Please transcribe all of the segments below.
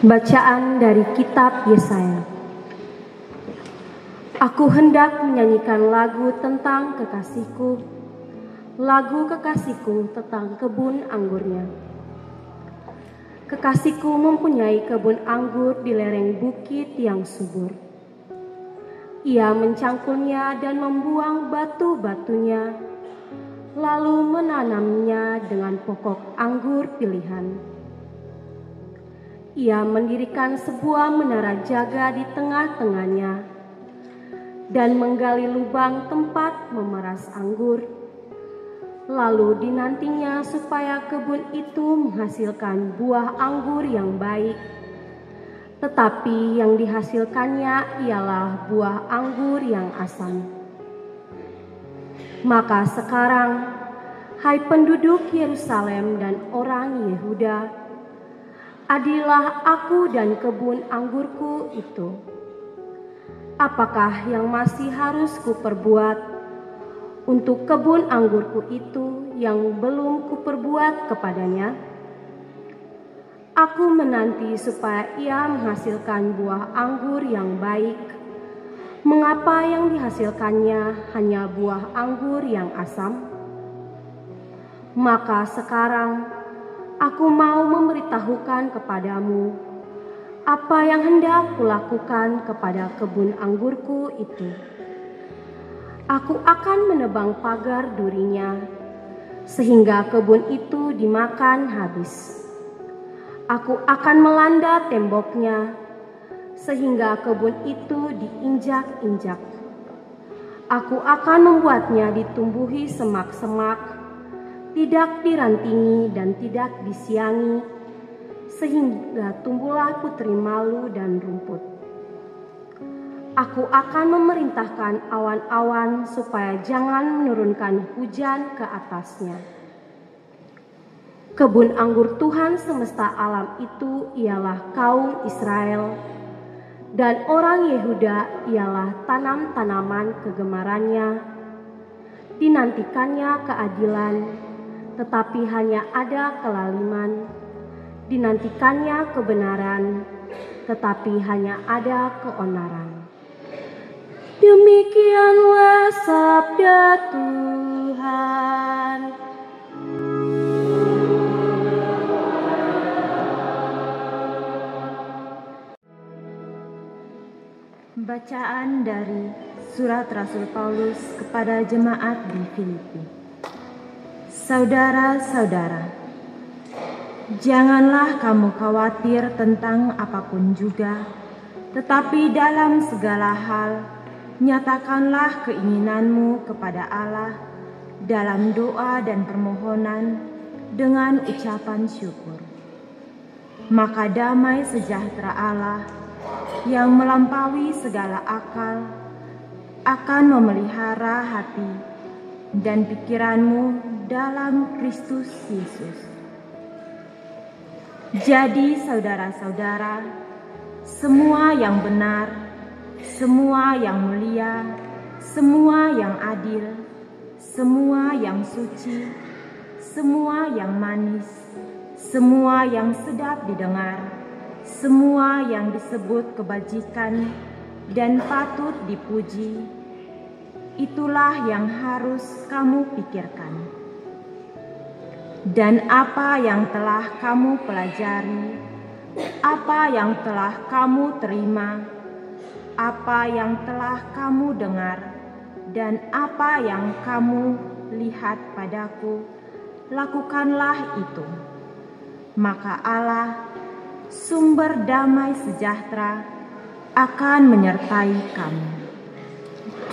Bacaan dari kitab Yesaya. Aku hendak menyanyikan lagu tentang kekasihku, lagu kekasihku tentang kebun anggurnya. Kekasihku mempunyai kebun anggur di lereng bukit yang subur. Ia mencangkulnya dan membuang batu-batunya, lalu menanamnya dengan pokok anggur pilihan. Ia mendirikan sebuah menara jaga di tengah-tengahnya dan menggali lubang tempat memeras anggur. Lalu dinantinya supaya kebun itu menghasilkan buah anggur yang baik, tetapi yang dihasilkannya ialah buah anggur yang asam. Maka sekarang, hai penduduk Yerusalem dan orang Yehuda, adillah aku dan kebun anggurku itu. Apakah yang masih harus kuperbuat untuk kebun anggurku itu yang belum kuperbuat kepadanya? Aku menanti supaya ia menghasilkan buah anggur yang baik. Mengapa yang dihasilkannya hanya buah anggur yang asam? Maka sekarang aku mau memberitahukan kepadamu apa yang hendak kulakukan kepada kebun anggurku itu. Aku akan menebang pagar durinya, sehingga kebun itu dimakan habis. Aku akan melanda temboknya, sehingga kebun itu diinjak-injak. Aku akan membuatnya ditumbuhi semak-semak, tidak dirantingi dan tidak disiangi, sehingga tumbuhlah putri malu dan rumput. Aku akan memerintahkan awan-awan supaya jangan menurunkan hujan ke atasnya. Kebun anggur Tuhan semesta alam itu ialah kaum Israel, dan orang Yehuda ialah tanam-tanaman kegemarannya. Dinantikannya keadilan, tetapi hanya ada kelaliman. Dinantikannya kebenaran, tetapi hanya ada keonaran. Demikianlah sabda Tuhan. Bacaan dari Surat Rasul Paulus kepada jemaat di Filipi. Saudara-saudara, janganlah kamu khawatir tentang apapun juga, tetapi dalam segala hal nyatakanlah keinginanmu kepada Allah dalam doa dan permohonan dengan ucapan syukur. Maka damai sejahtera Allah yang melampaui segala akal akan memelihara hati dan pikiranmu dalam Kristus Yesus. Jadi saudara-saudara, semua yang benar, semua yang mulia, semua yang adil, semua yang suci, semua yang manis, semua yang sedap didengar, semua yang disebut kebajikan dan patut dipuji, itulah yang harus kamu pikirkan. Dan apa yang telah kamu pelajari, apa yang telah kamu terima, apa yang telah kamu dengar, dan apa yang kamu lihat padaku, lakukanlah itu. Maka Allah, sumber damai sejahtera, akan menyertai kamu.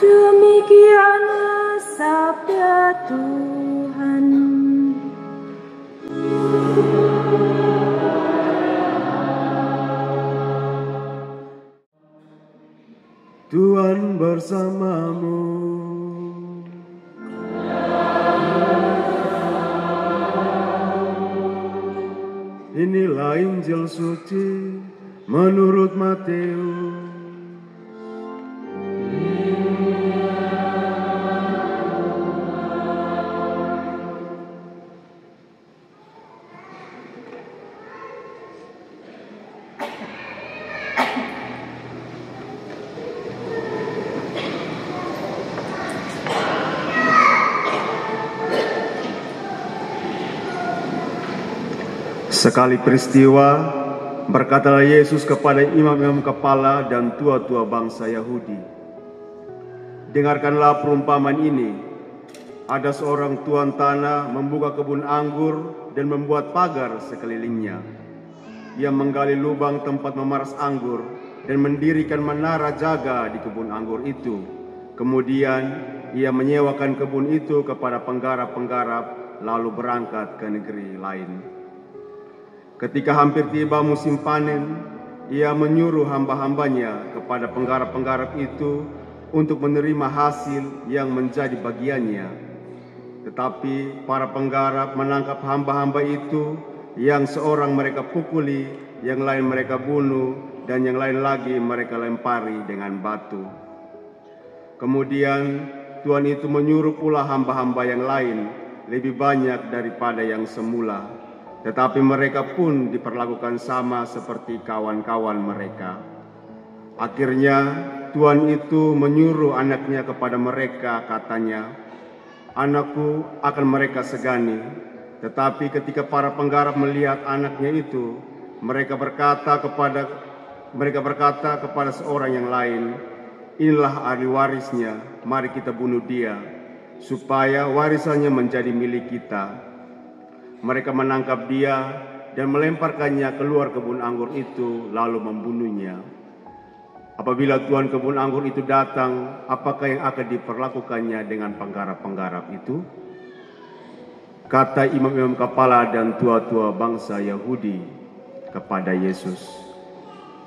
Demikianlah sabda Tuhan. Tuhan bersamamu. Inilah Injil suci menurut Matius. Sekali peristiwa, berkatalah Yesus kepada imam-imam kepala dan tua-tua bangsa Yahudi, "Dengarkanlah perumpamaan ini. Ada seorang tuan tanah membuka kebun anggur dan membuat pagar sekelilingnya. Ia menggali lubang tempat memeras anggur dan mendirikan menara jaga di kebun anggur itu. Kemudian ia menyewakan kebun itu kepada penggarap-penggarap, lalu berangkat ke negeri lain. Ketika hampir tiba musim panen, ia menyuruh hamba-hambanya kepada penggarap-penggarap itu untuk menerima hasil yang menjadi bagiannya. Tetapi para penggarap menangkap hamba-hamba itu, yang seorang mereka pukuli, yang lain mereka bunuh, dan yang lain lagi mereka lempari dengan batu. Kemudian Tuhan itu menyuruh pula hamba-hamba yang lain, lebih banyak daripada yang semula. Tetapi mereka pun diperlakukan sama seperti kawan-kawan mereka. Akhirnya Tuhan itu menyuruh anaknya kepada mereka, katanya, 'Anakku akan mereka segani.' Tetapi ketika para penggarap melihat anaknya itu, mereka berkata kepada seorang yang lain, 'Inilah ahli warisnya, mari kita bunuh dia, supaya warisannya menjadi milik kita.' Mereka menangkap dia dan melemparkannya keluar kebun anggur itu, lalu membunuhnya. Apabila tuan kebun anggur itu datang, apakah yang akan diperlakukannya dengan penggarap-penggarap itu?" Kata imam-imam kepala dan tua-tua bangsa Yahudi kepada Yesus,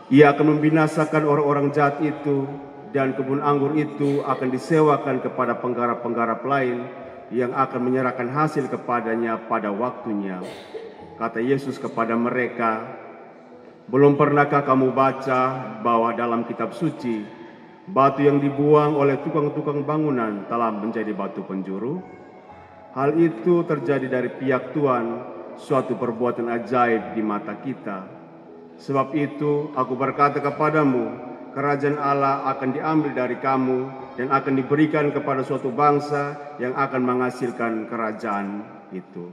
"Ia akan membinasakan orang-orang jahat itu, dan kebun anggur itu akan disewakan kepada penggarap-penggarap lain yang akan menyerahkan hasil kepadanya pada waktunya." Kata Yesus kepada mereka, "Belum pernahkah kamu baca bahwa dalam kitab suci, batu yang dibuang oleh tukang-tukang bangunan telah menjadi batu penjuru? Hal itu terjadi dari pihak Tuhan, suatu perbuatan ajaib di mata kita. Sebab itu aku berkata kepadamu, kerajaan Allah akan diambil dari kamu dan akan diberikan kepada suatu bangsa yang akan menghasilkan kerajaan itu."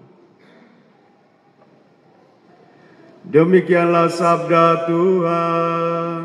Demikianlah sabda Tuhan.